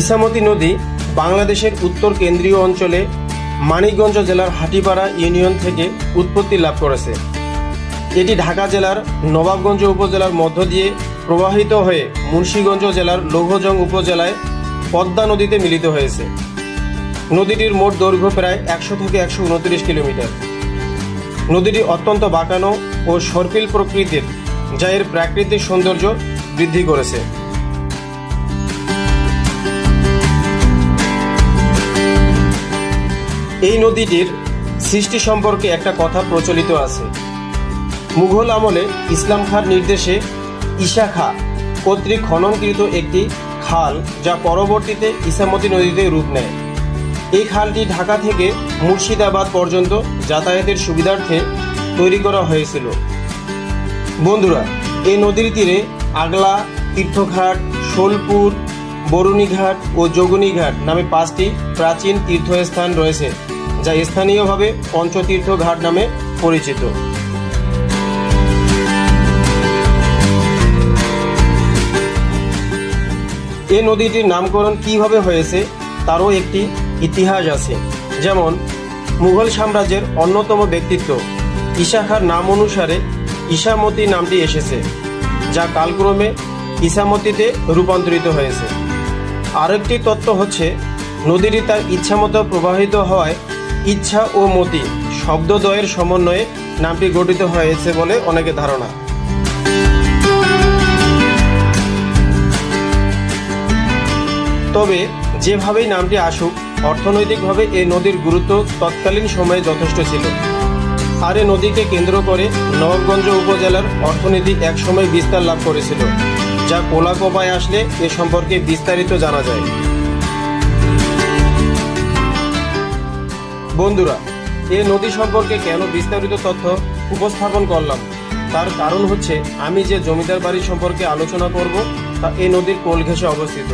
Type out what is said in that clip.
ইছামতি নদী বাংলাদেশের উত্তর কেন্দ্রীয় অঞ্চলে মানিকগঞ্জ জেলার হাটিপাড়া ইউনিয়ন থেকে উৎপত্তি লাভ করেছে। এটি ঢাকা জেলার নবাবগঞ্জ উপজেলার মধ্য দিয়ে প্রবাহিত হয়ে মুন্সিগঞ্জ জেলার লৌহজং উপজেলায় পদ্মা নদীতে মিলিত হয়েছে। নদীটির মোট দৈর্ঘ্য প্রায় 100 থেকে 129 কিলোমিটার। নদীটি অত্যন্ত বাঁকানো ও সর্পিল প্রকৃতির, যা এর প্রাকৃতিক সৌন্দর্য বৃদ্ধি করেছে। এই নদীটির সৃষ্টি সম্পর্কে একটা কথা প্রচলিত আছে। মুঘল আমলে ইসলাম খাঁর নির্দেশে ঈশা খাঁ কর্তৃক খননকৃত একটি খাল, যা পরবর্তীতে ইছামতি নদীতে রূপ নেয়। এই খালটি ঢাকা থেকে মুর্শিদাবাদ পর্যন্ত যাতায়াতের সুবিধার্থে তৈরি করা হয়েছিল। বন্ধুরা, এই নদীর তীরে আগলা, তীর্থঘাট, শোলপুর, বরুণীঘাট ও যোগিনীঘাট নামে 5টি প্রাচীন তীর্থস্থান রয়েছে, যা স্থানীয়ভাবে পঞ্চতীর্থ ঘাট নামে পরিচিত। এই নদীটির নামকরণ কিভাবে হয়েছে তারও একটি ইতিহাস আছে। যেমন, মুঘল সাম্রাজ্যের অন্যতম ব্যক্তিত্ব ঈশা খাঁর নাম অনুসারে ইছামতি নামটি এসেছে, যা কালক্রমে ইছামতিতে রূপান্তরিত হয়েছে। আরেকটি তত্ত্ব হচ্ছে, নদীটি তার ইচ্ছামতো প্রবাহিত হওয়ায় ইচ্ছা ও মতি শব্দদ্বয়ের সমন্বয়ে নামটি গঠিত হয়েছে বলে অনেকের ধারণা। তবে যেভাবেই নামটি আসুক, অর্থনৈতিকভাবে এই নদীর গুরুত্ব তৎকালীন সময়ে যথেষ্ট ছিল। আর এই নদীকে কেন্দ্র করে নবাবগঞ্জ উপজেলার অর্থনীতি একসময় বিস্তার লাভ করেছিল, যা কোলাকোপায় আসলে এ সম্পর্কে বিস্তারিত জানা যায়। বন্ধুরা, এই নদী সম্পর্কে কেন বিস্তারিত তথ্য উপস্থাপন করলাম তার কারণ হচ্ছে, আমি যে জমিদার বাড়ি সম্পর্কে আলোচনা করব তা এই নদীর কোল ঘেঁষে অবস্থিত।